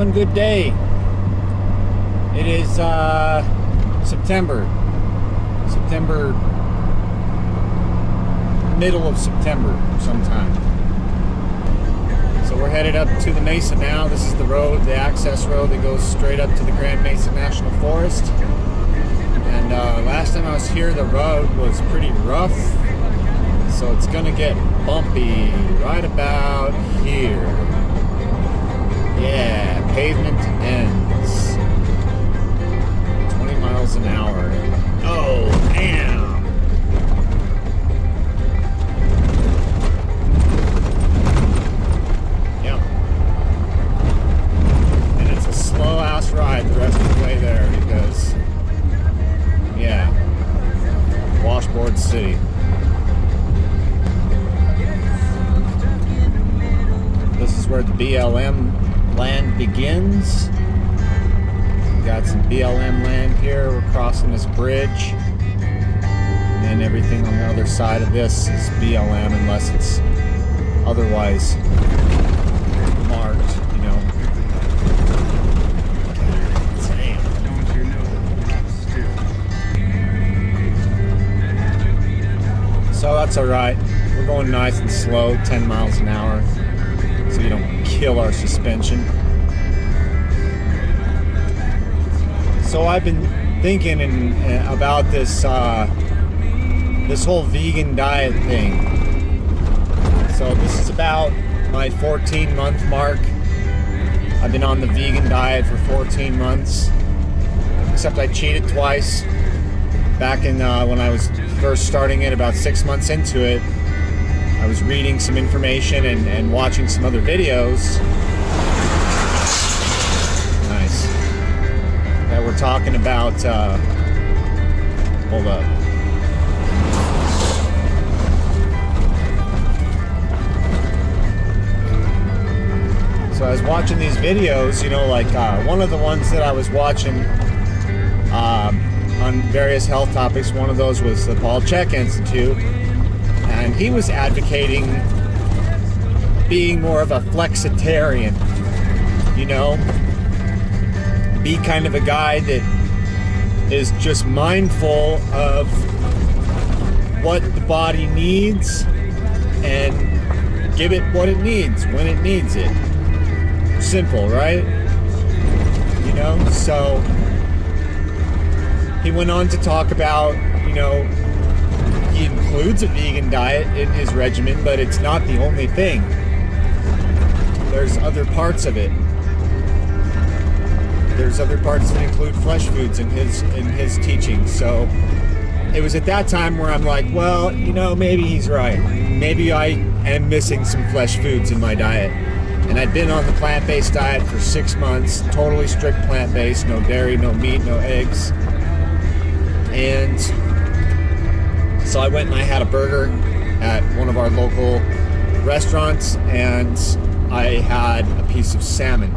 doing good day. It is September, middle of September sometime. So we're headed up to the Mesa now. This is the road, the access road that goes straight up to the Grand Mesa National Forest. And last time I was here, the road was pretty rough. So it's gonna get bumpy right about here. Yeah, pavement ends. 20 miles an hour. Oh, damn. Yep. And it's a slow-ass ride the rest of the way there because, yeah, Washboard City. This is where the BLM land begins. We got some BLM land here. We're crossing this bridge. And then everything on the other side of this is BLM unless it's otherwise marked, you know. So that's alright. We're going nice and slow, 10 miles an hour. So you don't kill our suspension. So I've been thinking about this this whole vegan diet thing. So this is about my 14-month mark. I've been on the vegan diet for 14 months. Except I cheated twice. Back in when I was first starting it, about 6 months into it, I was reading some information and watching some other videos. Nice. That we're talking about, hold up. So I was watching these videos, you know, like one of the ones that I was watching on various health topics, one of those was the Paul Chek Institute. And he was advocating being more of a flexitarian, you know, be kind of a guy that is just mindful of what the body needs and give it what it needs when it needs it. Simple, right? You know, so he went on to talk about, you know, he includes a vegan diet in his regimen, but it's not the only thing. There's other parts of it. There's other parts that include flesh foods in his teaching. So it was at that time where I'm like, well, you know, maybe he's right. Maybe I am missing some flesh foods in my diet. And I'd been on the plant-based diet for 6 months, totally strict plant-based, no dairy, no meat, no eggs. And so I went and I had a burger at one of our local restaurants, and I had a piece of salmon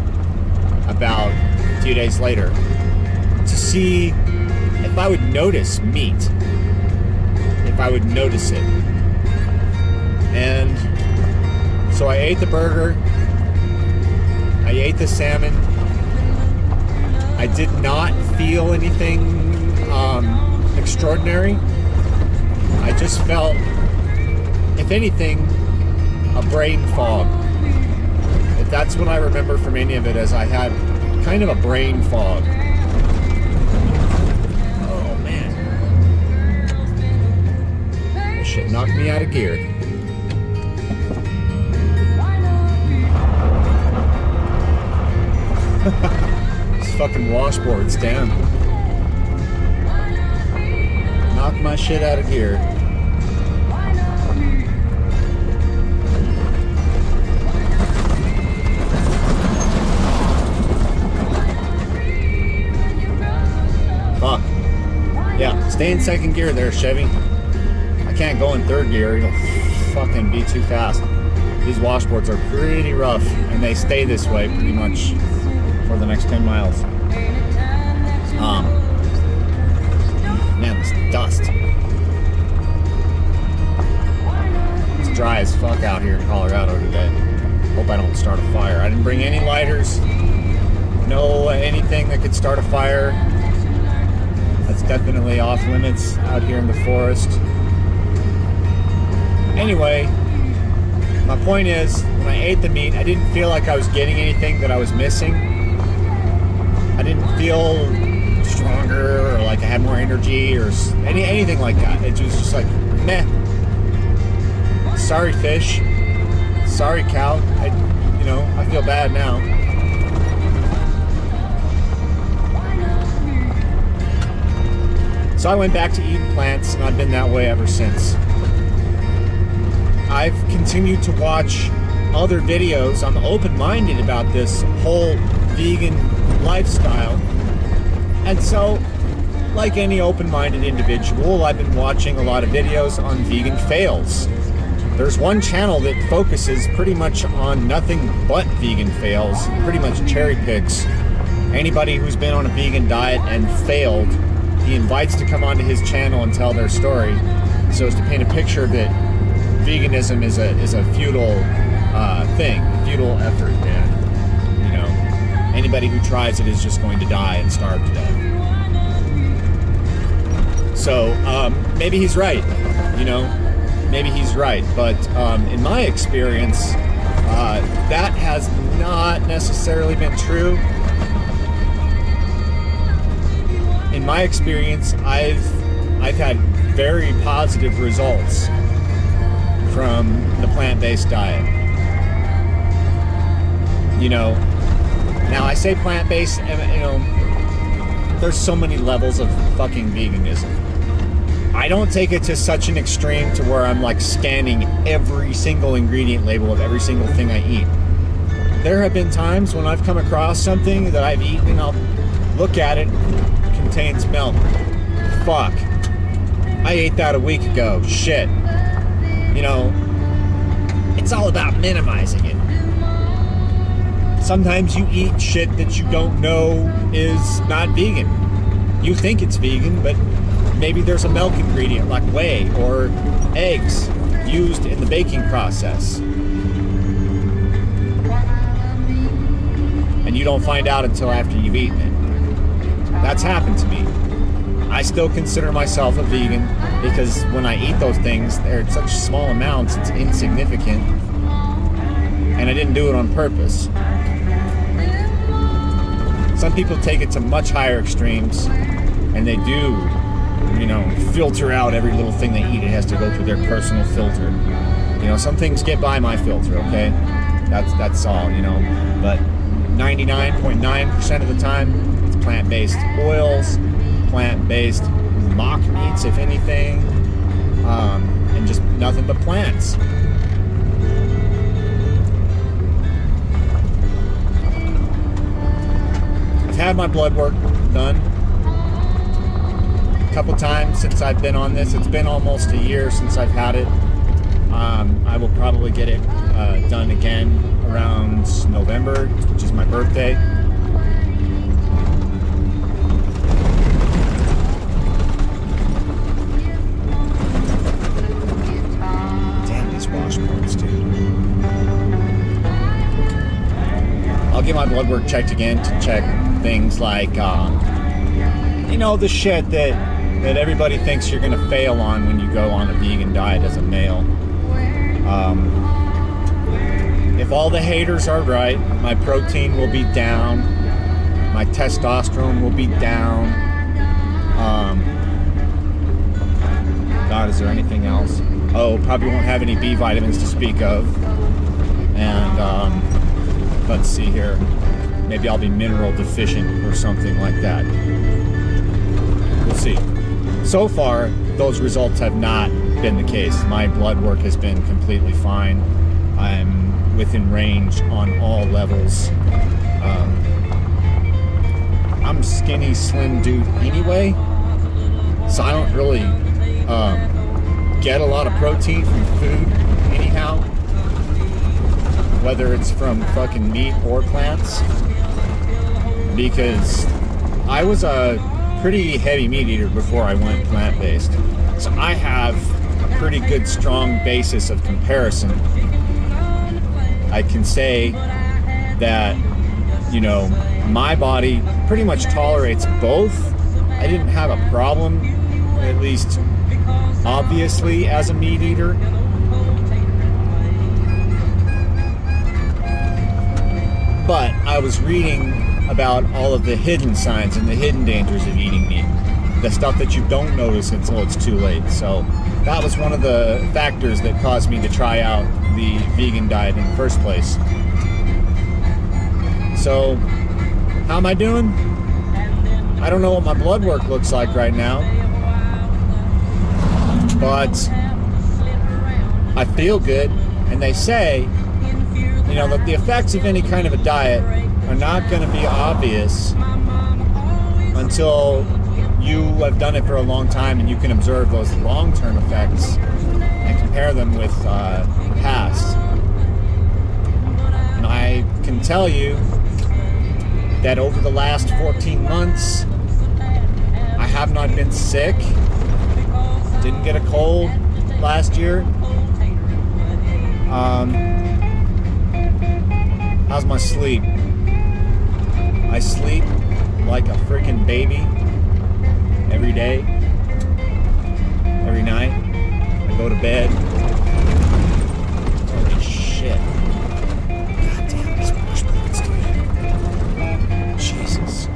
about a few days later to see if I would notice meat, if I would notice it. And so I ate the burger, I ate the salmon. I did not feel anything extraordinary. I just felt, if anything, a brain fog. If that's what I remember from any of it, as I had kind of a brain fog. Oh man. This shit knocked me out of gear. These fucking washboards, damn. Knocked my shit out of gear. Fuck. Yeah, stay in second gear there, Chevy. I can't go in third gear. You'll fucking be too fast. These washboards are pretty rough, and they stay this way pretty much for the next 10 miles. Man, this dust. It's dry as fuck out here in Colorado today. Hope I don't start a fire. I didn't bring any lighters. No anything that could start a fire. That's definitely off limits out here in the forest. Anyway, my point is, when I ate the meat, I didn't feel like I was getting anything that I was missing. I didn't feel stronger or like I had more energy or anything like that. It was just like, meh. Sorry, fish. Sorry, cow. I feel bad now. So I went back to eating plants, and I've been that way ever since. I've continued to watch other videos. I'm open-minded about this whole vegan lifestyle. And so, like any open-minded individual, I've been watching a lot of videos on vegan fails. There's one channel that focuses pretty much on nothing but vegan fails, pretty much cherry picks anybody who's been on a vegan diet and failed. He invites to come onto his channel and tell their story, so as to paint a picture that veganism is a futile thing, futile effort, and anybody who tries it is just going to die and starve to death. So maybe he's right, maybe he's right, but in my experience, that has not necessarily been true. In my experience, I've had very positive results from the plant-based diet. Now I say plant-based, there's so many levels of fucking veganism. I don't take it to such an extreme to where I'm like scanning every single ingredient label of every single thing I eat. There have been times when I've come across something that I've eaten and I'll look at it, contains milk. Fuck. I ate that a week ago. Shit. It's all about minimizing it. Sometimes you eat shit that you don't know is not vegan. You think it's vegan, but maybe there's a milk ingredient like whey or eggs used in the baking process. And you don't find out until after you've eaten it. That's happened to me. I still consider myself a vegan because when I eat those things, they're in such small amounts, it's insignificant. And I didn't do it on purpose. Some people take it to much higher extremes, and they do, filter out every little thing they eat. It has to go through their personal filter. Some things get by my filter, okay? That's all, But 99.9% of the time, it's plant-based oils, plant-based mock meats, if anything, and just nothing but plants. I've had my blood work done a couple times since I've been on this. It's been almost a year since I've had it. I will probably get it done again around November, which is my birthday. Damn these washboards, dude. I'll get my blood work checked again to check things like, the shit that everybody thinks you're gonna fail on when you go on a vegan diet as a male. If all the haters are right, my protein will be down, my testosterone will be down. God, is there anything else? Oh, probably won't have any B vitamins to speak of. And let's see here. Maybe I'll be mineral deficient or something like that. We'll see. So far, those results have not been the case. My blood work has been completely fine. I'm within range on all levels. I'm a skinny, slim dude anyway, so I don't really get a lot of protein from food anyhow, whether it's from fucking meat or plants, because I was a pretty heavy meat eater before I went plant-based, so I have a pretty good strong basis of comparison. I can say that, my body pretty much tolerates both. I didn't have a problem, at least obviously, as a meat eater. But I was reading about all of the hidden signs and the hidden dangers of eating meat. The stuff that you don't notice until it's too late. So that was one of the factors that caused me to try out the vegan diet in the first place. So, how am I doing? I don't know what my blood work looks like right now, but I feel good. And they say, you know, that the effects of any kind of a diet are not going to be obvious until you have done it for a long time and you can observe those long-term effects and compare them with past. And I can tell you that over the last 14 months, I have not been sick. Didn't get a cold last year. How's my sleep? I sleep like a freaking baby every day, every night. I go to bed. Holy shit. God damn, these washboards, dude. Jesus.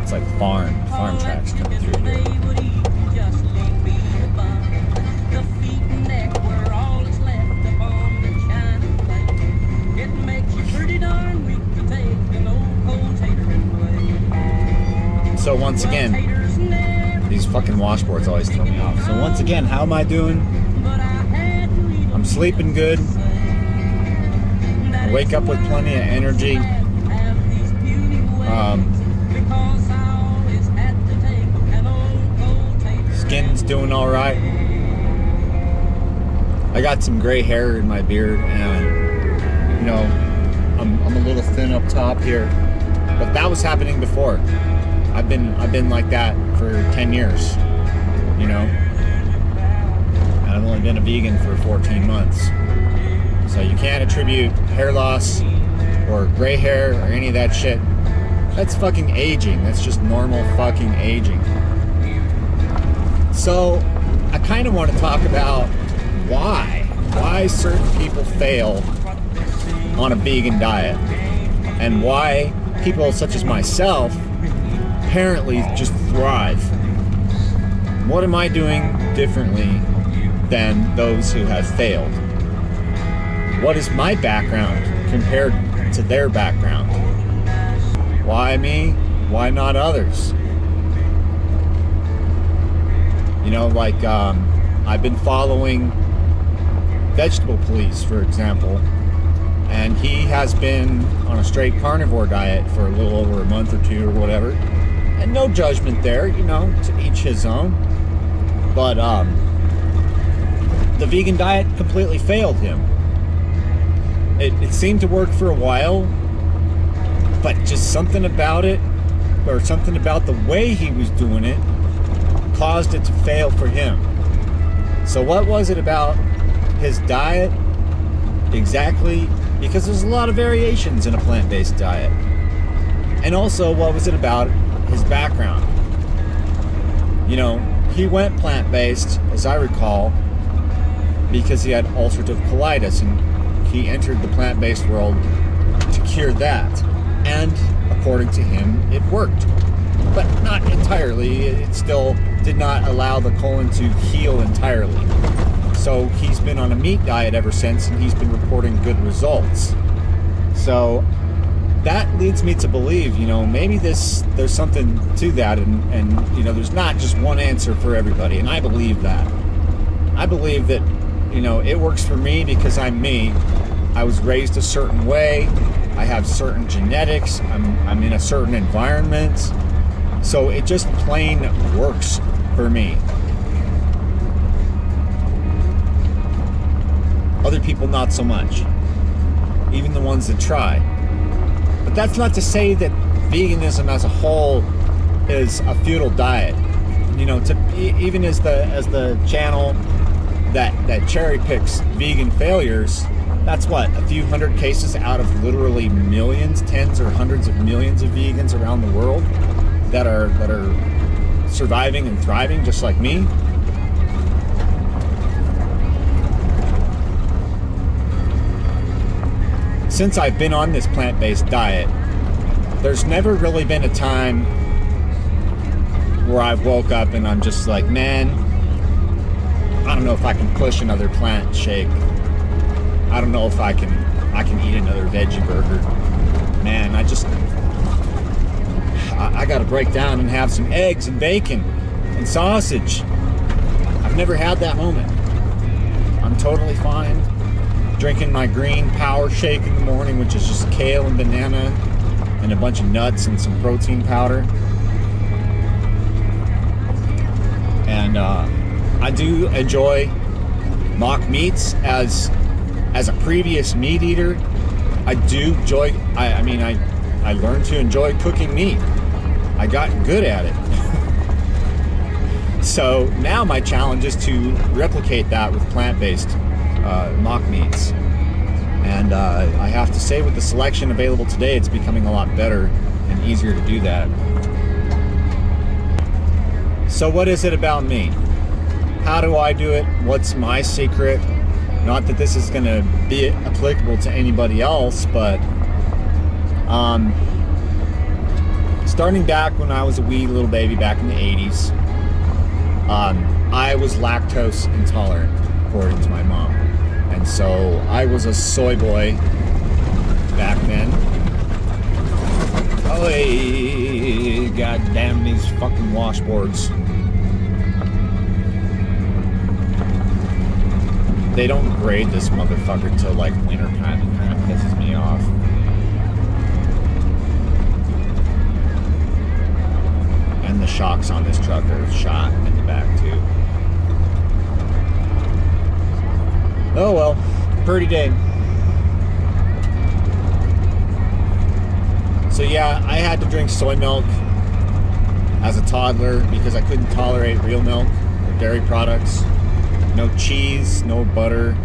It's like farm tracks coming through here. So once again, these fucking washboards always throw me off. So once again, how am I doing? I'm sleeping good. I wake up with plenty of energy. Skin's doing all right. I got some gray hair in my beard, and you know, I'm a little thin up top here, but that was happening before. I've been like that for 10 years, you know, and I've only been a vegan for 14 months. So you can't attribute hair loss or gray hair or any of that shit. That's fucking aging. That's just normal fucking aging. So I kind of want to talk about why certain people fail on a vegan diet, and why people such as myself apparently just thrive. What am I doing differently than those who have failed? What is my background compared to their background? Why me? Why not others? You know, like I've been following Vegetable Police, for example, and he has been on a straight carnivore diet for a little over a month or two or whatever. And no judgment there, you know, to each his own. But the vegan diet completely failed him. It seemed to work for a while, but just something about it, or something about the way he was doing it, caused it to fail for him. So what was it about his diet exactly? Because there's a lot of variations in a plant-based diet. And also, what was it about his background? You know, he went plant-based, as I recall, because he had ulcerative colitis, and he entered the plant-based world to cure that. And according to him, it worked. But not entirely. It still did not allow the colon to heal entirely. So he's been on a meat diet ever since, and he's been reporting good results. So that leads me to believe, you know, maybe there's something to that, and you know, there's not just one answer for everybody, and I believe that. I believe that, you know, it works for me because I'm me. I was raised a certain way. I have certain genetics. I'm in a certain environment. So it just plain works for me. Other people, not so much. Even the ones that try. But that's not to say that veganism as a whole is a futile diet. You know, even as the channel that cherry picks vegan failures, That's what, a few hundred cases out of literally millions, tens or hundreds of millions of vegans around the world that are surviving and thriving just like me. Since I've been on this plant-based diet, there's never really been a time where I've woke up and I'm just like, man, I don't know if I can push another plant shake. I don't know if I can eat another veggie burger. Man, I gotta break down and have some eggs and bacon and sausage. I've never had that moment. I'm totally fine drinking my green power shake in the morning, which is just kale and banana and a bunch of nuts and some protein powder. And I do enjoy mock meats as a previous meat eater. I do enjoy, I learned to enjoy cooking meat. I got good at it. So now my challenge is to replicate that with plant-based mock meats. And I have to say, with the selection available today, it's becoming a lot better and easier to do that. So what is it about me? How do I do it? What's my secret? Not that this is going to be applicable to anybody else, but starting back when I was a wee little baby back in the 80s, I was lactose intolerant, according to my mom. And so I was a soy boy back then. Oh, god damn these fucking washboards. They don't grade this motherfucker till like winter time. It kind of pisses me off. And the shocks on this truck are shot in the back too. Oh well, pretty day. So yeah, I had to drink soy milk as a toddler because I couldn't tolerate real milk or dairy products. No cheese, no butter.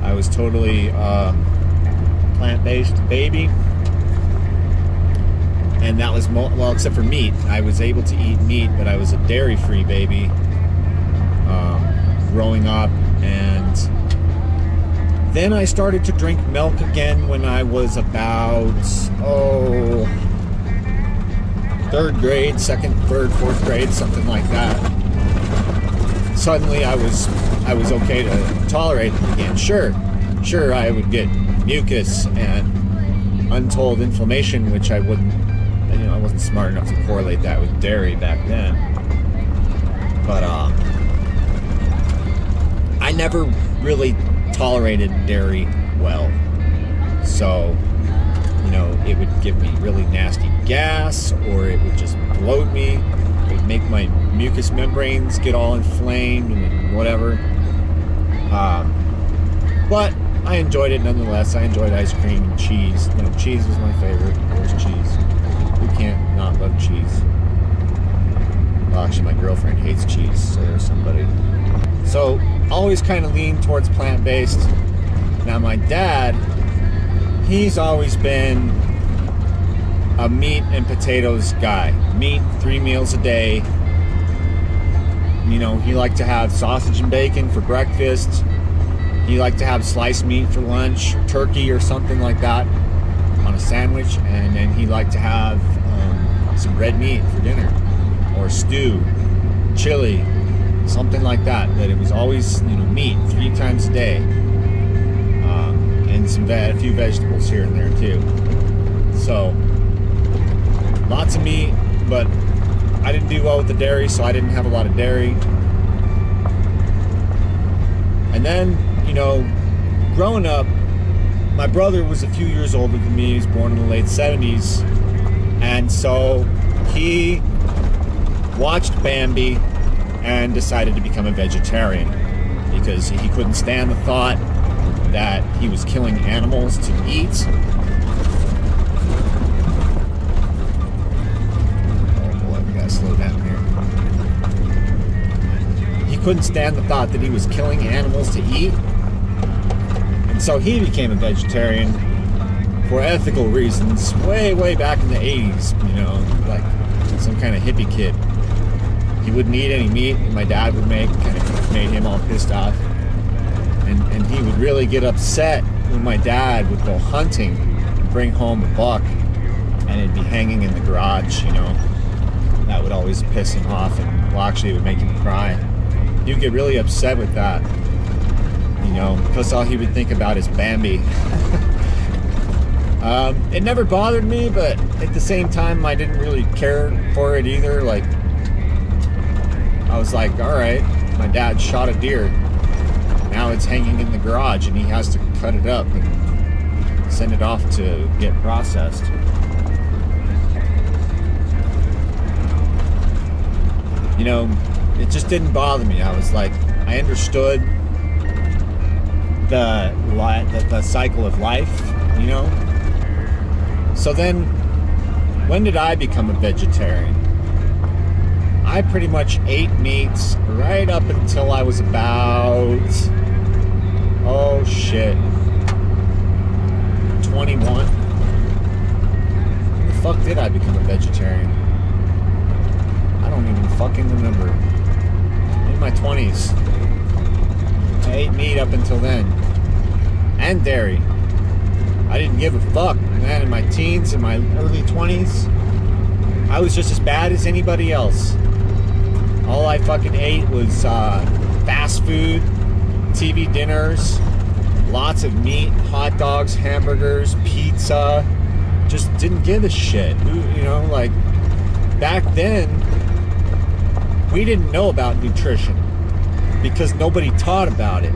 I was totally plant-based baby. And that was, well, except for meat. I was able to eat meat, but I was a dairy-free baby growing up. And then I started to drink milk again when I was about, third grade, second, third, fourth grade, something like that. Suddenly I was okay to tolerate it again. Sure, I would get mucus and untold inflammation, which I wouldn't, I wasn't smart enough to correlate that with dairy back then. But I never really tolerated dairy well. So, it would give me really nasty gas, or it would just bloat me. It would make my mucous membranes get all inflamed and whatever. But I enjoyed it nonetheless. I enjoyed ice cream and cheese. Cheese was my favorite. There's cheese. Who can't not love cheese? Well, actually, my girlfriend hates cheese, so there's somebody. So, always kind of lean towards plant-based. Now, my dad, he's always been a meat and potatoes guy. Meat 3 meals a day. He liked to have sausage and bacon for breakfast. He liked to have sliced meat for lunch, turkey or something like that on a sandwich, and then he liked to have some red meat for dinner, or stew, chili, something like that. That it was always meat 3 times a day, and a few vegetables here and there too. So lots of meat, but I didn't do well with the dairy, so I didn't have a lot of dairy. And then, growing up, my brother was a few years older than me. He was born in the late 70s. And so he watched Bambi and decided to become a vegetarian because he couldn't stand the thought that he was killing animals to eat. Slow down here. He couldn't stand the thought that he was killing animals to eat. And And so he became a vegetarian for ethical reasons way back in the 80s, you know, like some kind of hippie kid. He wouldn't eat any meat that my dad would make, kind of made him all pissed off. And he would really get upset when my dad would go hunting and bring home a buck and it'd be hanging in the garage, you know. That would always piss him off, and well, actually it would make him cry. He would get really upset with that, you know, because all he would think about is Bambi. It never bothered me, but at the same time I didn't really care for it either. Like, I was like, alright, my dad shot a deer. Now it's hanging in the garage and he has to cut it up and send it off to get processed. You know, it just didn't bother me. I was like, I understood the cycle of life, you know? So then, when did I become a vegetarian? I pretty much ate meats right up until I was about, oh shit, 21. When the fuck did I become a vegetarian? I don't even fucking remember. In my 20s. I ate meat up until then. And dairy. I didn't give a fuck, man. In my teens, in my early 20s, I was just as bad as anybody else. All I fucking ate was fast food, TV dinners, lots of meat, hot dogs, hamburgers, pizza. Just didn't give a shit. You know, like, back then, we didn't know about nutrition because nobody taught about it.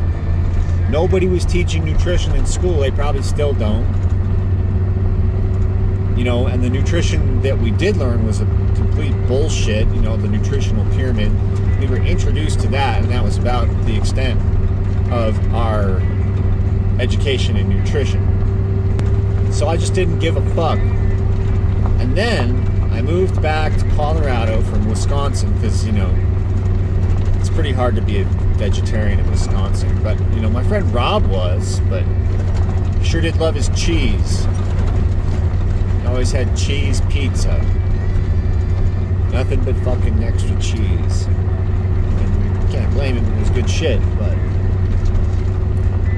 Nobody was teaching nutrition in school. They probably still don't. You know, and the nutrition that we did learn was a complete bullshit, you know, the nutritional pyramid. We were introduced to that, and that was about the extent of our education in nutrition. So I just didn't give a fuck. And then I moved back to Colorado from Wisconsin because, you know, it's pretty hard to be a vegetarian in Wisconsin. But, you know, my friend Rob was, but he sure did love his cheese. He always had cheese pizza. Nothing but fucking extra cheese. And can't blame him, it was good shit, but,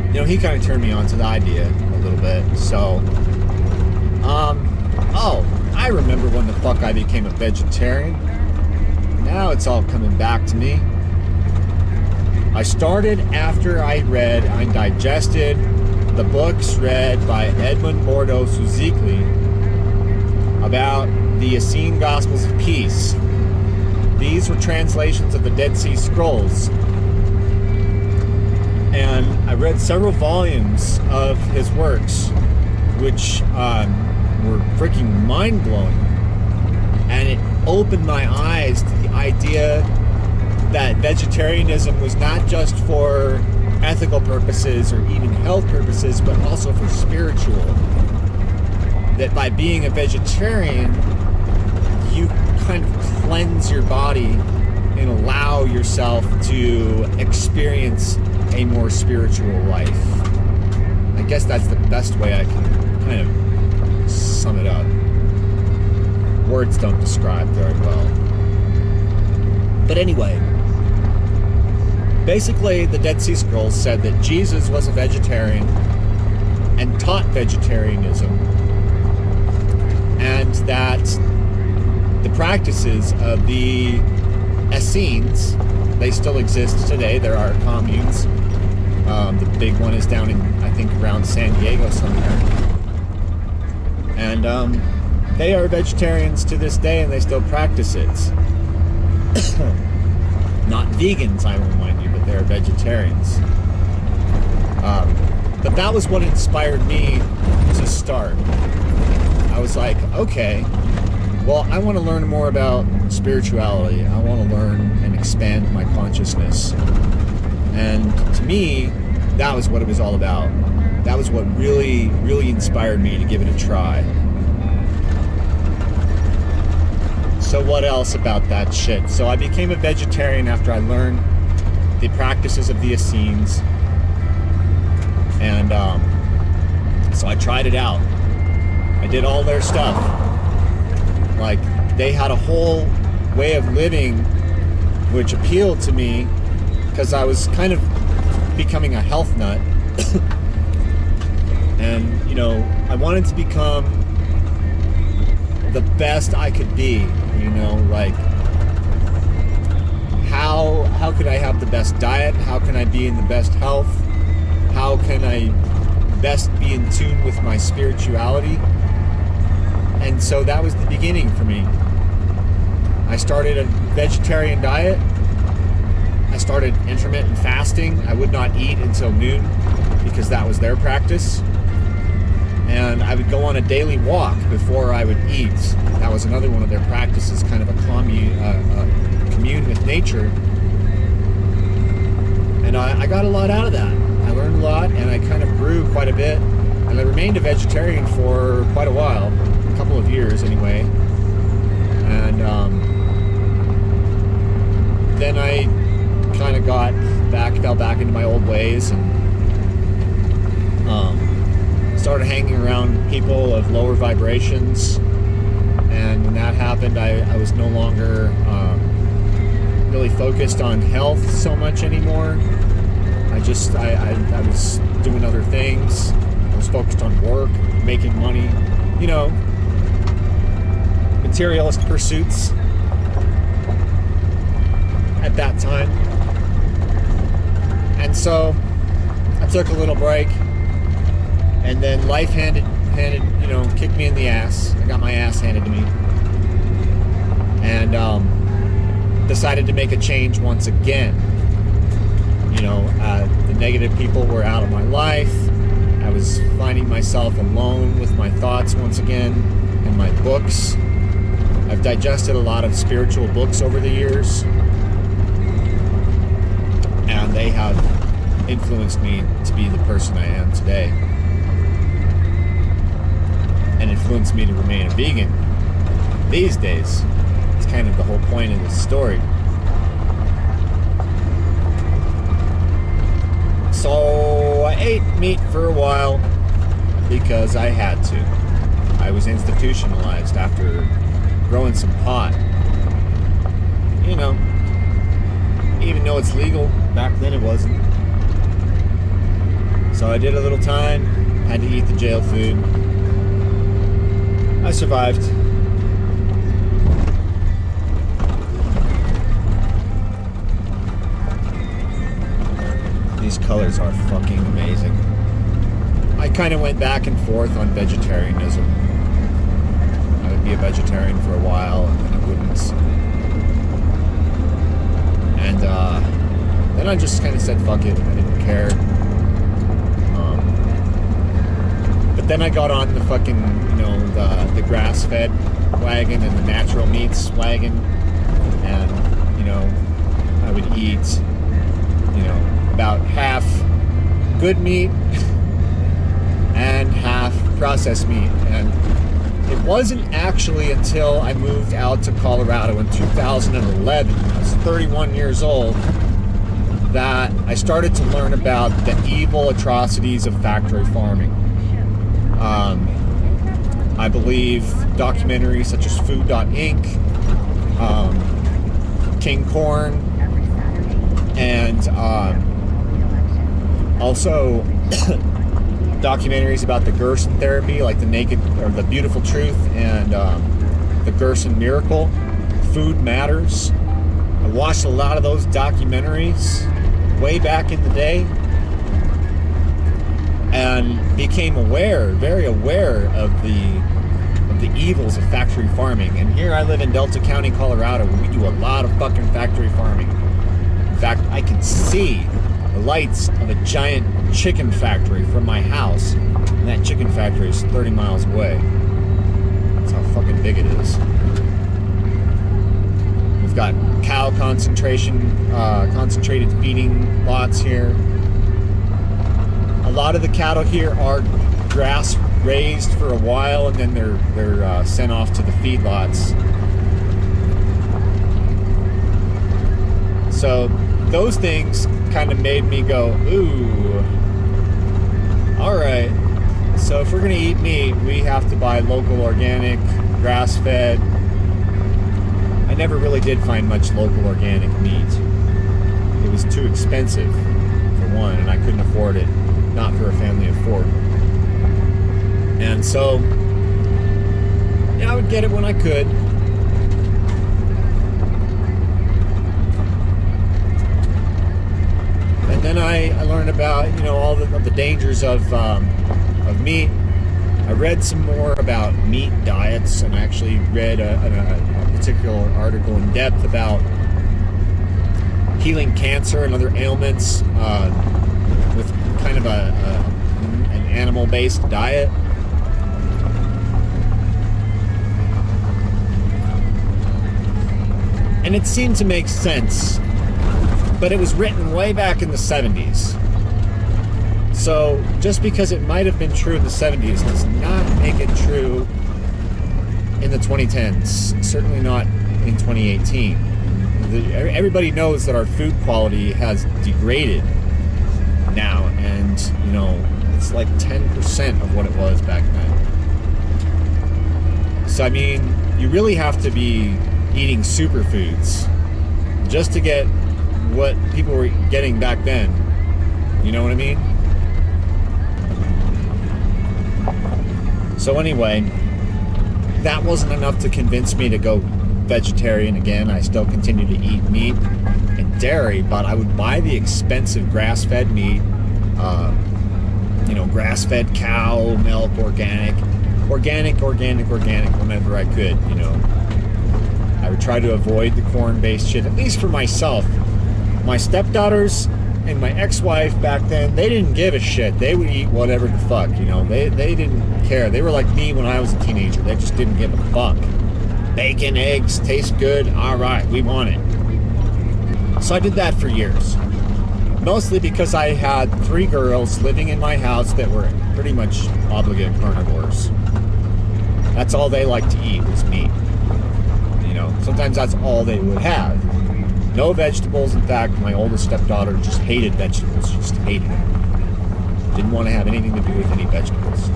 you know, he kind of turned me on to the idea a little bit. So, oh, I remember when the fuck I became a vegetarian. Now it's all coming back to me. I started after I digested the books read by Edmund Bordo Suzikli about the Essene Gospels of Peace. These were translations of the Dead Sea Scrolls. And I read several volumes of his works, which were freaking mind-blowing. And it opened my eyes to the idea that vegetarianism was not just for ethical purposes or even health purposes, but also for spiritual. That by being a vegetarian, you kind of cleanse your body and allow yourself to experience a more spiritual life. I guess that's the best way I can kind of sum it up. Words don't describe very well. But anyway, basically the Dead Sea Scrolls said that Jesus was a vegetarian and taught vegetarianism, and that the practices of the Essenes, they still exist today. There are communes. The big one is down in, I think, around San Diego somewhere. And they are vegetarians to this day, and they still practice it. Not vegans, I remind you, but they're vegetarians. But that was what inspired me to start. I was like, okay, well, I want to learn more about spirituality. I want to learn and expand my consciousness. And to me, that was what it was all about. That was what really, really inspired me to give it a try. So what else about that shit? So I became a vegetarian after I learned the practices of the Essenes. And so I tried it out. I did all their stuff. Like, they had a whole way of living which appealed to me because I was kind of becoming a health nut. And, you know, I wanted to become the best I could be, you know, like, how could I have the best diet? How can I be in the best health? How can I best be in tune with my spirituality? And so that was the beginning for me. I started a vegetarian diet. I started intermittent fasting. I would not eat until noon because that was their practice. And I would go on a daily walk before I would eat. That was another one of their practices, kind of a commune with nature. And I got a lot out of that. I learned a lot, and I kind of grew quite a bit. And I remained a vegetarian for quite a while, a couple of years anyway. And then I kind of fell back into my old ways, and started hanging around people of lower vibrations. And when that happened, I was no longer really focused on health so much anymore. I was doing other things. I was focused on work, making money, you know, materialist pursuits at that time. And so I took a little break, and then life handed, you know, kicked me in the ass. I got my ass handed to me, and decided to make a change once again. You know, the negative people were out of my life. I was finding myself alone with my thoughts once again, and my books. I've digested a lot of spiritual books over the years, and they have influenced me to be the person I am today, and influenced me to remain a vegan these days. It's kind of the whole point of this story. So I ate meat for a while because I had to. I was institutionalized after growing some pot. You know, even though it's legal, back then it wasn't. So I did a little time, had to eat the jail food. I survived. These colors are fucking amazing. I kind of went back and forth on vegetarianism. I would be a vegetarian for a while, and then I wouldn't. And then I just kind of said fuck it. I didn't care. But then I got on the fucking, you know, the grass-fed wagon and the natural meats wagon, and, you know, I would eat, you know, about half good meat and half processed meat. And it wasn't actually until I moved out to Colorado in 2011, I was 31 years old, that I started to learn about the evil atrocities of factory farming. I believe documentaries such as Food Inc., King Corn, and also documentaries about the Gerson therapy, like The Naked or The Beautiful Truth and The Gerson Miracle. Food Matters. I watched a lot of those documentaries way back in the day, and became very aware of the evils of factory farming. And here I live in Delta County, Colorado, where we do a lot of fucking factory farming. In fact, I can see the lights of a giant chicken factory from my house, and that chicken factory is 30 miles away. That's how fucking big it is. We've got cow concentrated feeding lots here. A lot of the cattle here are grass raised for a while, and then they're sent off to the feedlots. So those things kind of made me go, ooh, all we're gonna eat meat, we have to buy local, organic, grass-fed. I never really did find much local organic meat. It was too expensive, for one, and I couldn't afford it. Not for a family of 4. And so, yeah, I would get it when I could. And then I learned about, you know, all the dangers of meat. I read some more about meat diets, and I actually read a particular article in depth about healing cancer and other ailments with kind of an animal-based diet. And it seemed to make sense, but it was written way back in the 70s. So just because it might have been true in the 70s does not make it true in the 2010s. Certainly not in 2018. Everybody knows that our food quality has degraded now, and you know, it's like 10% of what it was back then. So I mean, you really have to be eating superfoods just to get what people were getting back then. You know what I mean? So anyway, that wasn't enough to convince me to go vegetarian again. I still continue to eat meat and dairy, but I would buy the expensive grass-fed meat, you know, grass-fed cow milk, organic whenever I could, you know. I would try to avoid the corn-based shit, at least for myself. My stepdaughters and my ex-wife back then, they didn't give a shit. They would eat whatever the fuck, you know. They didn't care. They were like me when I was a teenager. They just didn't give a fuck. Bacon, eggs, taste good. All right, we want it. So I did that for years. Mostly because I had 3 girls living in my house that were pretty much obligate carnivores. That's all they liked to eat was meat. You know, sometimes that's all they would have. No vegetables. In fact, my oldest stepdaughter just hated vegetables. She just hated them. Didn't want to have anything to do with any vegetables.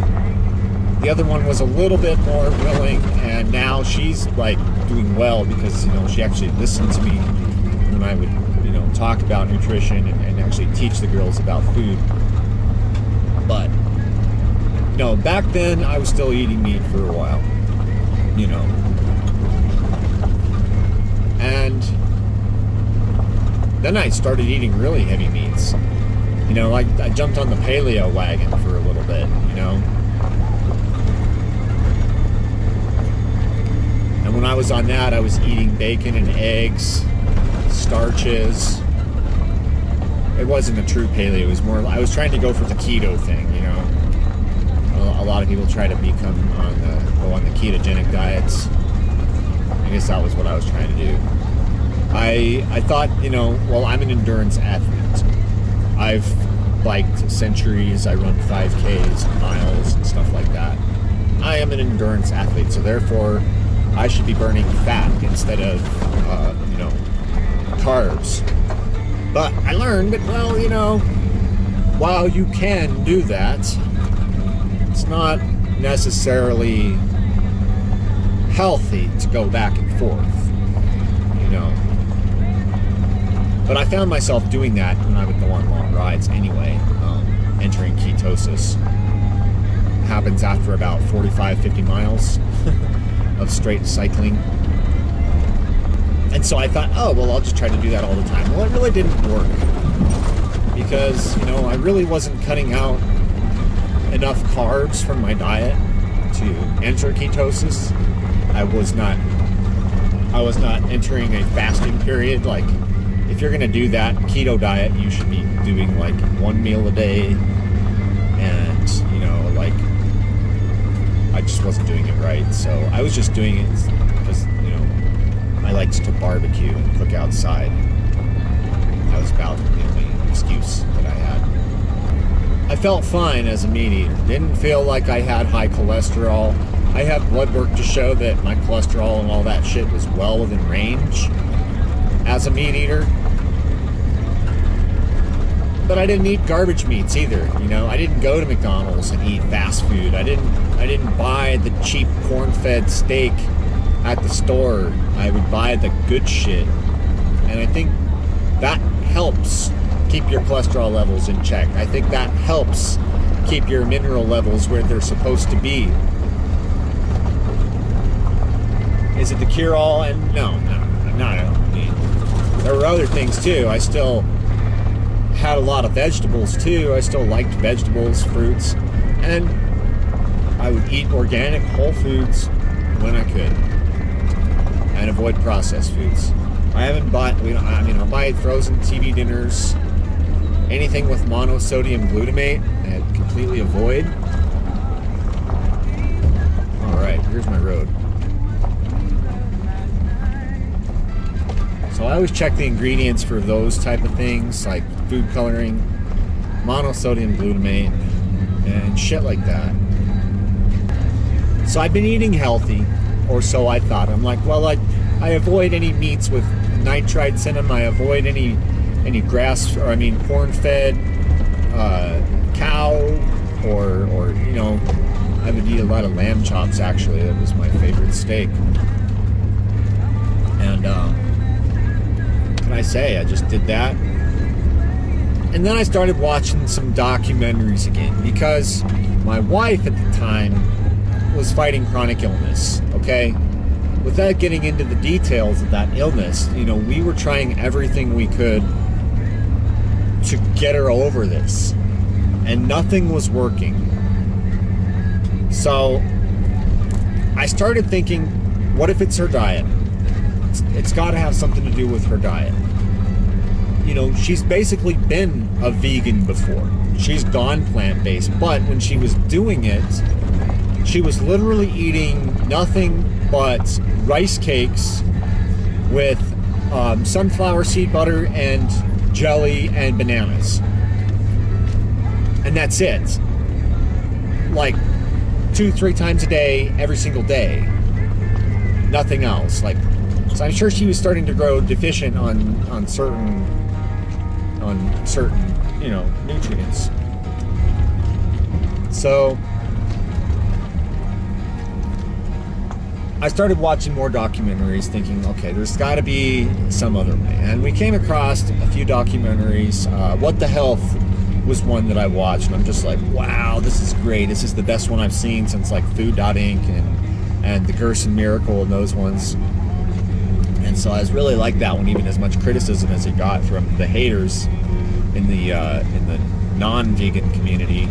The other one was a little bit more willing, and now she's like doing well because, you know, she actually listened to me when I would, you know, talk about nutrition and actually teach the girls about food. But, you know, back then I was still eating meat for a while, you know. And then I started eating really heavy meats. You know, like I jumped on the paleo wagon for a little bit, you know. And when I was on that, I was eating bacon and eggs, starches. It wasn't a true paleo. It was more, I was trying to go for the keto thing, you know. A lot of people try to go on the ketogenic diets. I guess that was what I was trying to do. I thought, you know, well, I'm an endurance athlete. I've biked centuries. I run 5Ks, miles, and stuff like that. I am an endurance athlete, so therefore I should be burning fat instead of, you know, carbs. But I learned that, well, you know, while you can do that, it's not necessarily healthy to go back and forth, you know. But I found myself doing that when I would go on long rides anyway, entering ketosis. It happens after about 45, 50 miles of straight cycling. And so I thought, oh, well, I'll just try to do that all the time. Well, it really didn't work because, you know, I really wasn't cutting out enough carbs from my diet to enter ketosis. I was not entering a fasting period. Like, if you're gonna do that keto diet, you should be doing like 1 meal a day, and, you know, like, I just wasn't doing it right. So I was just doing it because, you know, I liked to barbecue and cook outside. That was about the only excuse that I had. I felt fine as a meat eater. Didn't feel like I had high cholesterol. I have blood work to show that my cholesterol and all that shit was well within range as a meat eater. but I didn't eat garbage meats either. You know, I didn't go to McDonald's and eat fast food. I didn't buy the cheap corn-fed steak at the store. I would buy the good shit. And I think that helps keep your cholesterol levels in check. I think that helps keep your mineral levels where they're supposed to be. Is it the cure-all? And no, not at all. I mean, there were other things too. I still had a lot of vegetables too. I still liked vegetables, fruits, and I would eat organic whole foods when I could and avoid processed foods. I haven't bought, I'll buy frozen TV dinners, anything with monosodium glutamate, I completely avoid. Alright, here's my road. So I always check the ingredients for those type of things, like food coloring, monosodium glutamate, and shit like that. So I've been eating healthy, or so I thought. I'm like, well, I avoid any meats with nitrites in them. I avoid any corn-fed cow, or you know, I would eat a lot of lamb chops. Actually, that was my favorite steak. And what can I say? I just did that. And then I started watching some documentaries again, because my wife at the time was fighting chronic illness, okay? Without getting into the details of that illness, you know, we were trying everything we could to get her over this, and nothing was working. So I started thinking, what if it's her diet? It's got to have something to do with her diet. You know, she's basically been a vegan before. She's gone plant-based, but when she was doing it, she was literally eating nothing but rice cakes with sunflower seed butter and jelly and bananas. And that's it. Like 2-3 times a day, every single day. Nothing else. Like, so I'm sure she was starting to grow deficient on certain, you know, nutrients. So I started watching more documentaries, thinking, okay, there's got to be some other way. And we came across a few documentaries. What the Health was one that I watched, and I'm just like, wow, this is great. This is the best one I've seen since like Food Inc. and The Gerson Miracle and those ones. And so I was really like that one, even as much criticism as it got from the haters in the non-vegan community.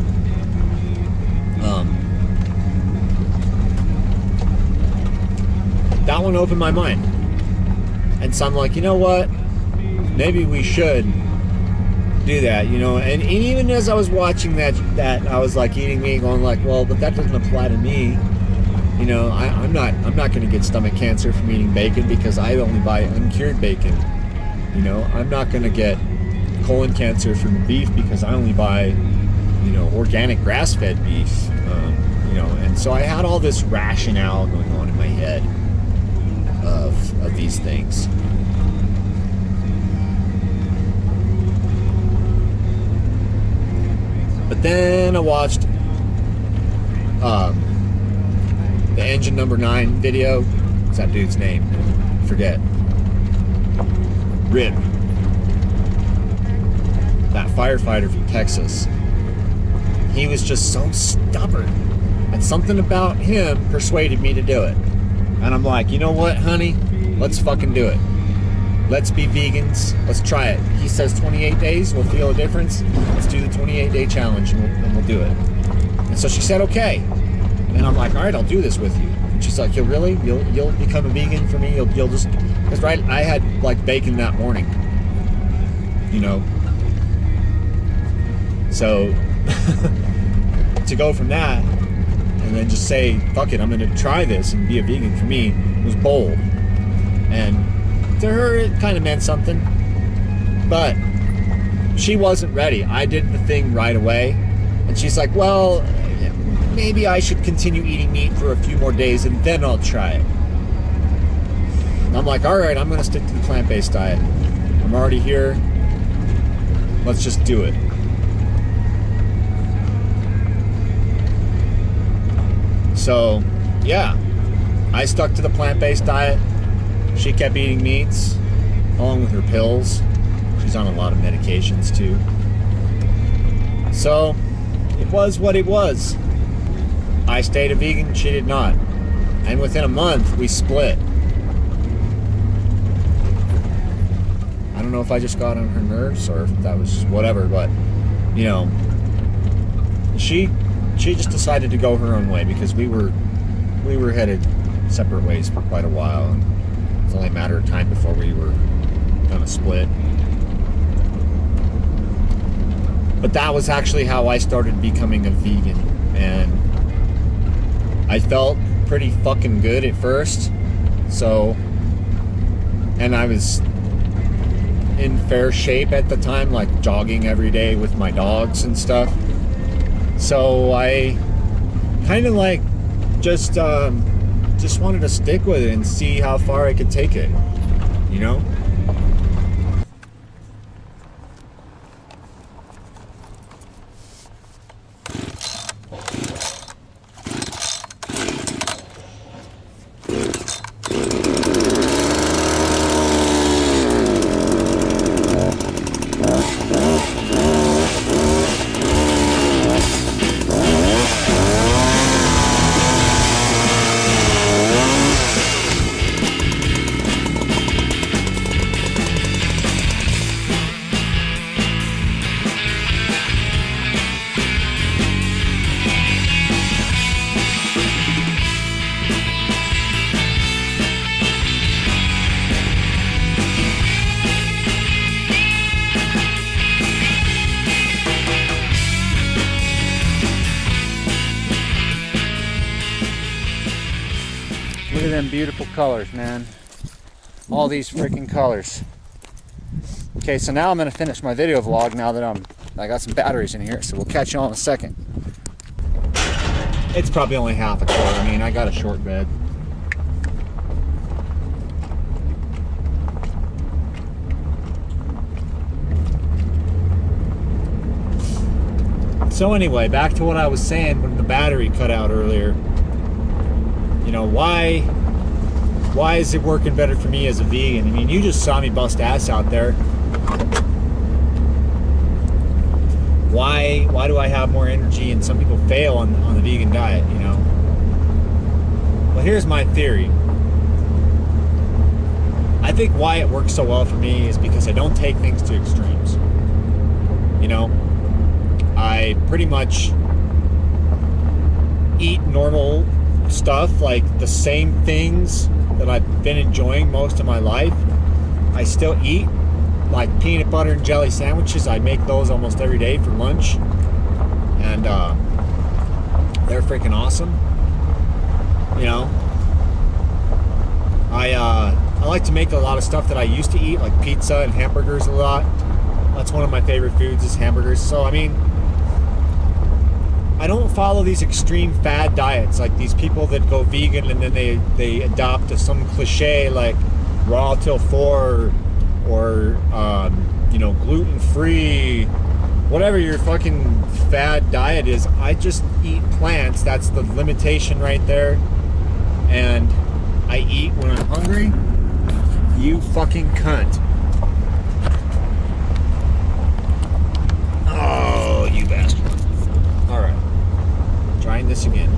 That one opened my mind. And so I'm like, you know what? Maybe we should do that, you know? And even as I was watching that I was like eating meat, going like, well, but that doesn't apply to me. You know, I'm not going to get stomach cancer from eating bacon because I only buy uncured bacon. You know, I'm not going to get colon cancer from beef because I only buy, you know, organic grass-fed beef. You know, and so I had all this rationale going on in my head of these things. But then I watched the Engine Number 9 video. What's that dude's name? Forget. Rib. That firefighter from Texas. He was just so stubborn. And something about him persuaded me to do it. And I'm like, you know what, honey? Let's fucking do it. Let's be vegans. Let's try it. He says 28 days, we'll feel a difference. Let's do the 28-day challenge and we'll do it. And so she said, okay. And I'm like, all right, I'll do this with you. And she's like, you'll really? You'll become a vegan for me? You'll just... Because right, I had like bacon that morning. You know? So, to go from that and then just say, fuck it, I'm going to try this and be a vegan for me was bold. And to her, it kind of meant something. But she wasn't ready. I did the thing right away. And she's like, well, maybe I should continue eating meat for a few more days and then I'll try it. And I'm like, all right, I'm going to stick to the plant-based diet. I'm already here. Let's just do it. So, yeah, I stuck to the plant-based diet. She kept eating meats, along with her pills. She's on a lot of medications, too. So, it was what it was. I stayed a vegan, she did not. And within a month, we split. I don't know if I just got on her nerves or if that was whatever, but, you know, she just decided to go her own way because we were headed separate ways for quite a while, and it's only a matter of time before we were gonna split. But that was actually how I started becoming a vegan, and I felt pretty fucking good at first. So, and I was in fair shape at the time, like jogging every day with my dogs and stuff. So I kind of like just wanted to stick with it and see how far I could take it, you know? Look at them beautiful colors, man. All these freaking colors. Okay, so now I'm gonna finish my video vlog now that I got some batteries in here, so we'll catch you all in a second. It's probably only half a quarter. I mean, I got a short bed. So anyway, back to what I was saying when the battery cut out earlier. You know, why is it working better for me as a vegan? I mean, you just saw me bust ass out there. Why do I have more energy and some people fail on the vegan diet, you know? Well, here's my theory. I think why it works so well for me is because I don't take things to extremes. You know, I pretty much eat normal stuff, like the same things that I've been enjoying most of my life. I still eat, like peanut butter and jelly sandwiches. I make those almost every day for lunch, and they're freaking awesome. You know, I like to make a lot of stuff that I used to eat, like pizza and hamburgers a lot. That's one of my favorite foods is hamburgers. So I mean, I don't follow these extreme fad diets like these people that go vegan and then they adopt to some cliche like raw till 4 or you know, gluten-free, whatever your fucking fad diet is. I just eat plants. That's the limitation right there. And I eat when I'm hungry. You fucking cunt. Oh, you bastard. Alright. Trying this again.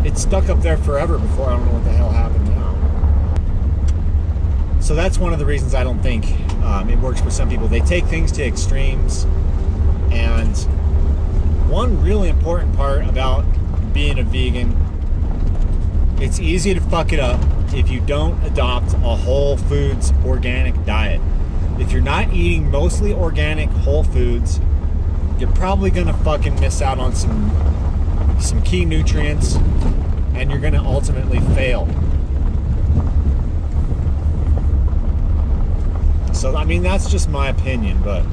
It's stuck up there forever before. I don't know what the hell happened now. So that's one of the reasons I don't think it works for some people. They take things to extremes. And one really important part about being a vegan, it's easy to fuck it up if you don't adopt a whole foods organic diet. If you're not eating mostly organic whole foods, you're probably gonna fucking miss out on some key nutrients, and you're gonna ultimately fail. So I mean, that's just my opinion, but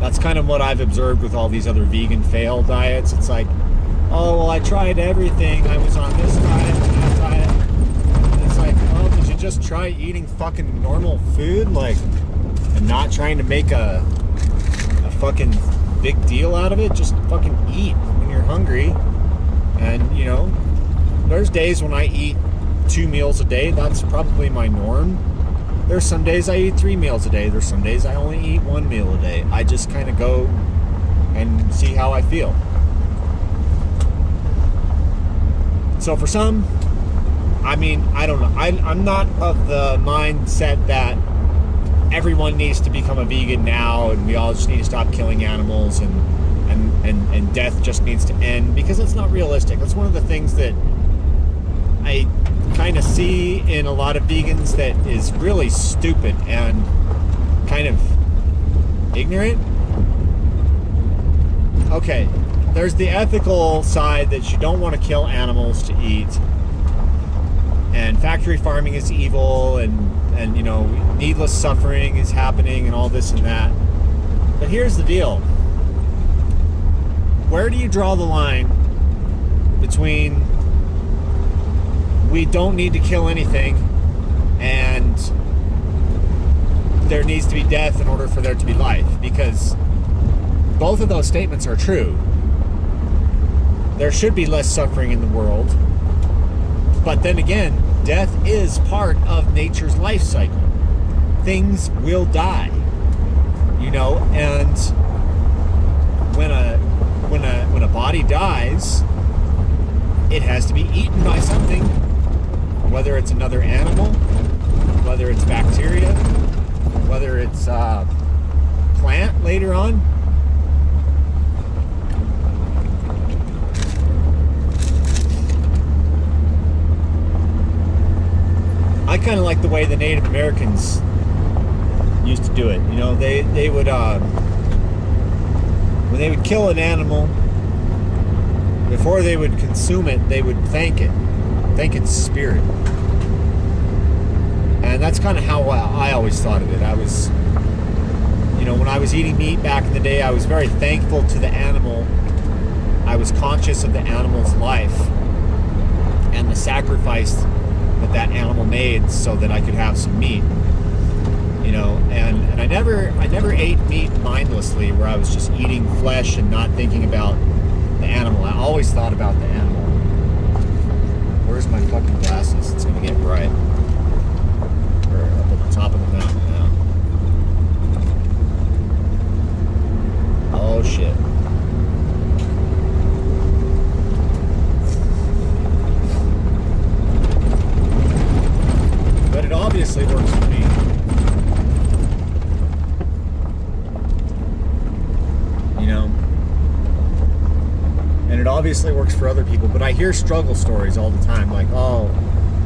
that's kind of what I've observed with all these other vegan fail diets. It's like, oh well, I tried everything. I was on this diet and that diet. And it's like, oh, did you just try eating fucking normal food? Like, and not trying to make a fucking big deal out of it. Just fucking eat when you're hungry. And, you know, there's days when I eat 2 meals a day. That's probably my norm. There's some days I eat 3 meals a day. There's some days I only eat 1 meal a day. I just kind of go and see how I feel. So for some, I mean, I don't know. I'm not of the mindset that everyone needs to become a vegan now and we all just need to stop killing animals and death just needs to end, because it's not realistic. That's one of the things that I kind of see in a lot of vegans that is really stupid and kind of ignorant. Okay, there's the ethical side that you don't want to kill animals to eat, and factory farming is evil, and you know, needless suffering is happening and all this and that. But here's the deal. Where do you draw the line between we don't need to kill anything and there needs to be death in order for there to be life? Because both of those statements are true. There should be less suffering in the world. But then again, death is part of nature's life cycle. Things will die, you know, and when a body dies, it has to be eaten by something, whether it's another animal, whether it's bacteria, whether it's plant later on. I kind of like the way the Native Americans used to do it. You know, they would when they would kill an animal, before they would consume it, they would thank its spirit. And that's kind of how I always thought of it. I was, you know, when I was eating meat back in the day, I was very thankful to the animal. I was conscious of the animal's life and the sacrifice that animal made so that I could have some meat, you know. And I never ate meat mindlessly, where I was just eating flesh and not thinking about the animal. I always thought about the animal. Where's my fucking glasses? It's gonna get bright. We're up at the top of the mountain now. Oh shit. But it obviously works for me. You know? And it obviously works for other people, but I hear struggle stories all the time, like, oh,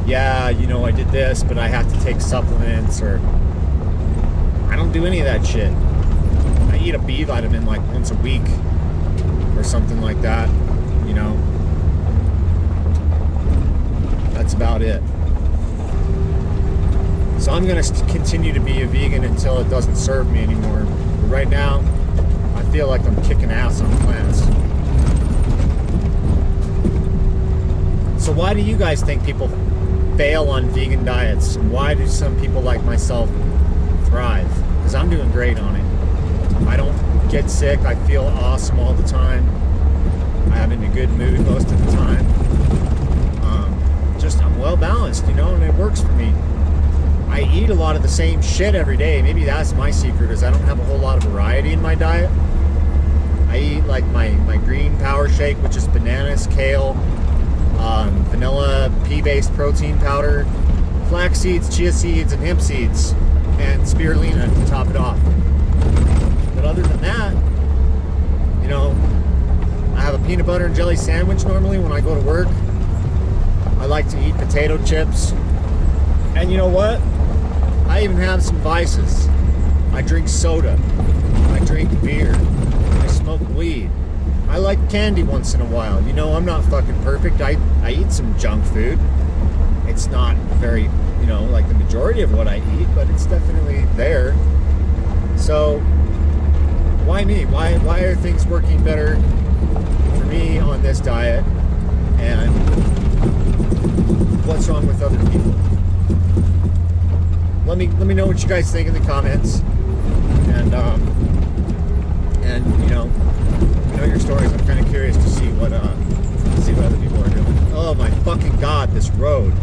yeah, you know, I did this, but I have to take supplements, or I don't do any of that shit. I eat a B vitamin like once a week or something like that, you know? That's about it. So I'm going to continue to be a vegan until it doesn't serve me anymore. But right now, I feel like I'm kicking ass on plants. So why do you guys think people fail on vegan diets? And why do some people like myself thrive? Because I'm doing great on it. I don't get sick. I feel awesome all the time. I'm in a good mood most of the time. Just I'm well balanced, you know, and it works for me. I eat a lot of the same shit every day. Maybe that's my secret, is I don't have a whole lot of variety in my diet. I eat like my green power shake, which is bananas, kale, vanilla, pea-based protein powder, flax seeds, chia seeds, and hemp seeds, and spirulina to top it off. But other than that, you know, I have a peanut butter and jelly sandwich normally when I go to work. I like to eat potato chips. And you know what? I even have some vices. I drink soda. I drink beer. I smoke weed. I like candy once in a while. You know, I'm not fucking perfect. I eat some junk food. It's not very, you know, like the majority of what I eat, but it's definitely there. So, why me? Why are things working better for me on this diet? And what's wrong with other people? Let me know what you guys think in the comments. and you know your stories. I'm kind of curious to see what other people are doing. Oh my fucking god, this road.